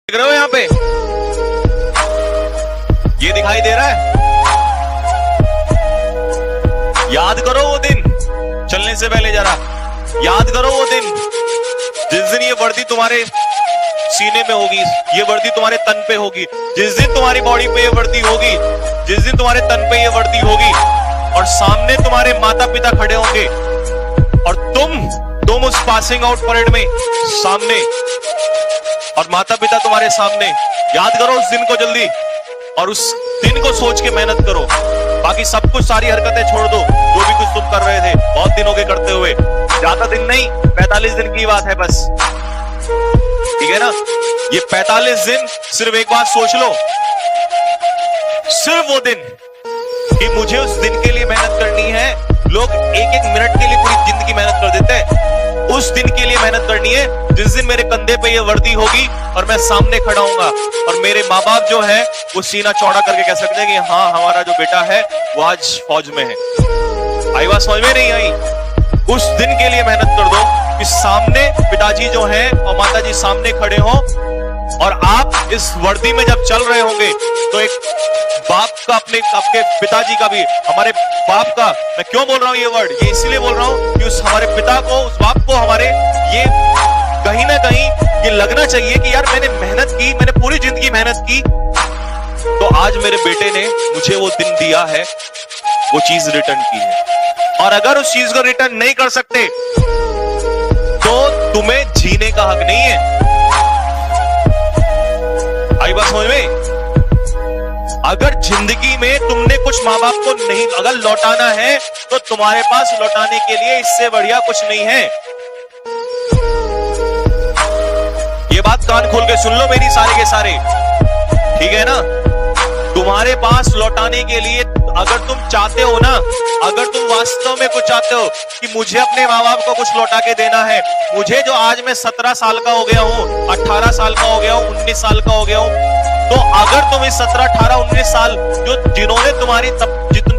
देख रहे हो यहाँ पे ये दिखाई दे रहा है। याद करो वो दिन, चलने से पहले जरा याद करो वो दिन जिस दिन ये वर्दी तुम्हारे सीने में होगी, ये वर्दी तुम्हारे तन पे होगी, जिस दिन तुम्हारी बॉडी पे ये वर्दी होगी, जिस दिन तुम्हारे तन पे ये वर्दी होगी और सामने तुम्हारे माता पिता खड़े होंगे और तुम उस पासिंग आउट परेड में सामने और माता पिता तुम्हारे सामने। याद करो उस दिन को जल्दी और उस दिन को सोच के मेहनत करो। बाकी सब कुछ सारी हरकतें छोड़ दो जो भी कुछ तुम कर रहे थे बहुत दिनों के करते हुए। ज्यादा दिन नहीं, 45 दिन की बात है बस, ठीक है ना। ये 45 दिन सिर्फ एक बात सोच लो, सिर्फ वो दिन कि मुझे उस दिन के लिए मेहनत करनी है। लोग एक एक मिनट के लिए पूरी जिंदगी मेहनत कर देते हैं, उस दिन के लिए मेहनत करनी है जिस दिन मेरे कंधे पे ये वर्दी होगी और मैं सामने खड़ा हूंगा और मेरे माँ बाप जो है वो सीना चौड़ा करके कह सकते हैं कि हाँ हमारा जो बेटा है वो आज फौज में है। आई बात समझ में नहीं आई? उस दिन के लिए मेहनत कर दो कि सामने पिताजी जो है और माताजी सामने खड़े हो और आप इस वर्दी में जब चल रहे होंगे तो एक बाप का आपके पिताजी का भी, हमारे बाप का, मैं क्यों बोल रहा हूं ये वर्ड, ये इसलिए बोल रहा हूं कि उस हमारे पिता को, उस बाप को हमारे ये कहीं ना कहीं ये लगना चाहिए कि यार मैंने मेहनत की, मैंने पूरी जिंदगी मेहनत की तो आज मेरे बेटे ने मुझे वो दिन दिया है, वो चीज रिटर्न की है। और अगर उस चीज को रिटर्न नहीं कर सकते तो तुम्हें जीने का हक नहीं है। आई बात समझ में? अगर जिंदगी में तुमने कुछ माँ बाप को नहीं अगर लौटाना है तो तुम्हारे पास लौटाने के लिए इससे बढ़िया कुछ नहीं है। ये बात कान खोल के सुन लो मेरी सारे के सारे, ठीक है ना। तुम्हारे पास लौटाने के लिए अगर तुम चाहते हो ना, अगर तुम वास्तव में कुछ चाहते हो कि मुझे अपने माँ बाप को कुछ लौटा के देना है, मुझे जो आज मैं 17 साल का हो गया हूँ, 18 साल का हो गया हूँ, 19 साल का हो गया हूँ, तो अगर तुम इस 17, 18, 19 साल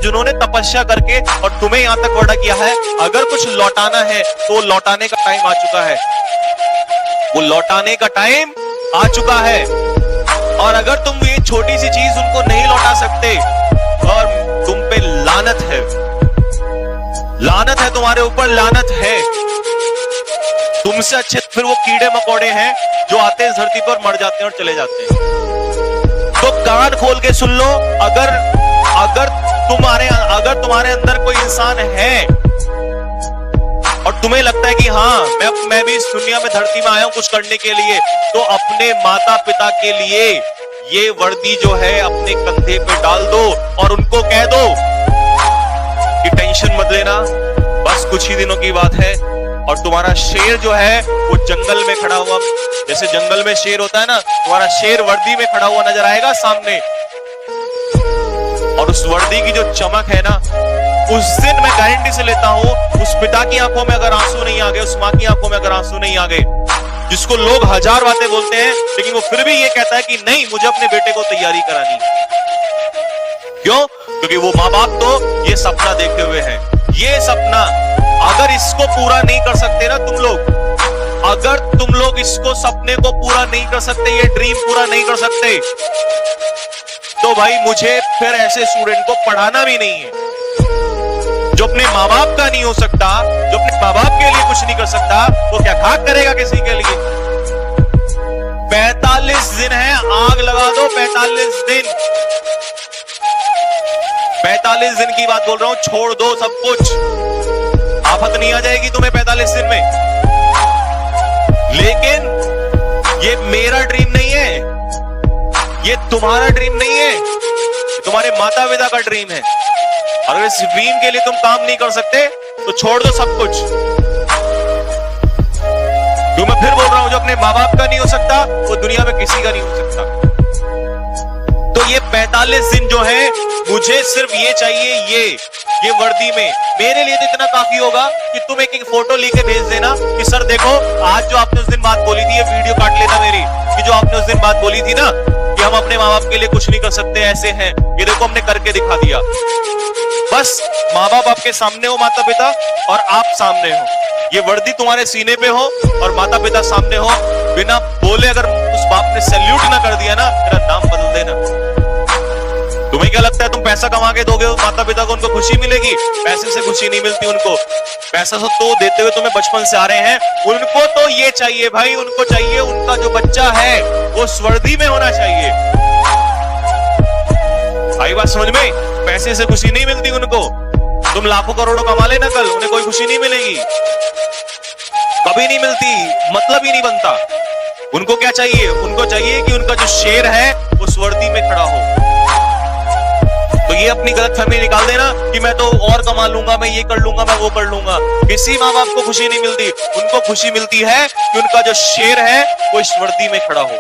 जिन्होंने तपस्या करके और तुम्हें यहां तक बड़ा किया है, अगर कुछ लौटाना है तो लौटाने का टाइम आ चुका है, वो लौटाने का टाइम आ चुका है। और अगर तुम ये छोटी सी चीज उनको नहीं लौटा सकते और तुम पे लानत है, लानत है तुम्हारे ऊपर, लानत है। तुमसे अच्छे फिर वो कीड़े मकोड़े हैं जो आते हैं धरती पर, मर जाते हैं और चले जाते हैं। तो कान खोल के सुन लो, अगर तुम्हारे अंदर कोई इंसान है और तुम्हें लगता है कि हाँ मैं भी इस दुनिया में धरती में आया हूं कुछ करने के लिए, तो अपने माता पिता के लिए ये वर्दी जो है अपने कंधे पे डाल दो और उनको कह दो कि टेंशन मत लेना, बस कुछ ही दिनों की बात है और तुम्हारा शेर जो है वो जंगल में खड़ा हुआ, जैसे जंगल में शेर होता है ना, तुम्हारा शेर वर्दी में खड़ा हुआ नजर आएगा सामने। और उस वर्दी की जो चमक है ना, उस दिन मैं गारंटी से लेता हूं उस पिता की आंखों में अगर आंसू नहीं आ गए, उस मां की आंखों में अगर आंसू नहीं आ गए, जिसको लोग हजार बातें बोलते हैं लेकिन वो फिर भी ये कहता है कि नहीं मुझे अपने बेटे को तैयारी करानी है। क्यों? क्योंकि वो माँ बाप तो ये सपना देखे हुए हैं। ये सपना अगर इसको पूरा नहीं कर सकते ना तुम लोग, अगर तुम लोग इसको सपने को पूरा नहीं कर सकते, ये ड्रीम पूरा नहीं कर सकते, तो भाई मुझे फिर ऐसे स्टूडेंट को पढ़ाना भी नहीं है। जो अपने माँ बाप का नहीं हो सकता, जो अपने माँ बाप के लिए कुछ नहीं कर सकता, वो क्या खाक करेगा किसी के लिए? 45 दिन है, आग लगा दो 45 दिन। 45 दिन की बात बोल रहा हूं, छोड़ दो सब कुछ, आफत नहीं आ जाएगी तुम्हें 45 दिन में। लेकिन ये मेरा ड्रीम नहीं है, ये तुम्हारा ड्रीम नहीं है, तुम्हारे माता पिता का ड्रीम है। अगर इस ड्रीम के लिए तुम काम नहीं कर सकते तो छोड़ दो सब कुछ। जो मैं फिर बोल रहा हूं, जो अपने माँ बाप का नहीं हो सकता वो दुनिया में किसी का नहीं हो सकता। तो ये 45 दिन जो है मुझे सिर्फ ये चाहिए, ये वर्दी में मेरे लिए तो इतना काफी होगा कि तुम एक फोटो लेके भेज देना कि सर देखो आज जो आपने उस दिन बात बोली थी, ये वीडियो काट लेना मेरी, कि जो आपने उस दिन बात बोली थी ना कि हम अपने माँ बाप के लिए कुछ नहीं कर सकते, ऐसे हैं, ये देखो हमने करके दिखा दिया। बस माँ बाप आपके सामने हो, माता पिता, और आप सामने हो, ये वर्दी तुम्हारे सीने पे हो और माता पिता सामने हो, बिना बोले अगर उस बाप ने सैल्यूट ना कर दिया ना, मेरा नाम बदल देना। तुम्हें क्या लगता है तुम पैसा कमा के दोगे माता पिता को, उनको खुशी मिलेगी? पैसे से खुशी नहीं मिलती उनको। पैसा तो देते हुए तुम्हें बचपन से आ रहे हैं, उनको तो ये चाहिए भाई, उनको चाहिए उनका जो बच्चा है वो स्वर्दी में होना चाहिए। आई बात समझ में? पैसे से खुशी नहीं मिलती उनको। तुम लाखों करोड़ों कमा लेना कल, उन्हें कोई खुशी नहीं मिलेगी, कभी नहीं मिलती, मतलब ही नहीं बनता। उनको क्या चाहिए? उनको चाहिए कि उनका जो शेर है वो स्वर्दी में खड़ा हो। तो ये अपनी गलतफहमी निकाल देना कि मैं तो और कमा लूंगा, मैं ये कर लूंगा, मैं वो कर लूंगा। किसी माँ बाप को खुशी नहीं मिलती, उनको खुशी मिलती है कि उनका जो शेर है वो इस वर्दी में खड़ा हो।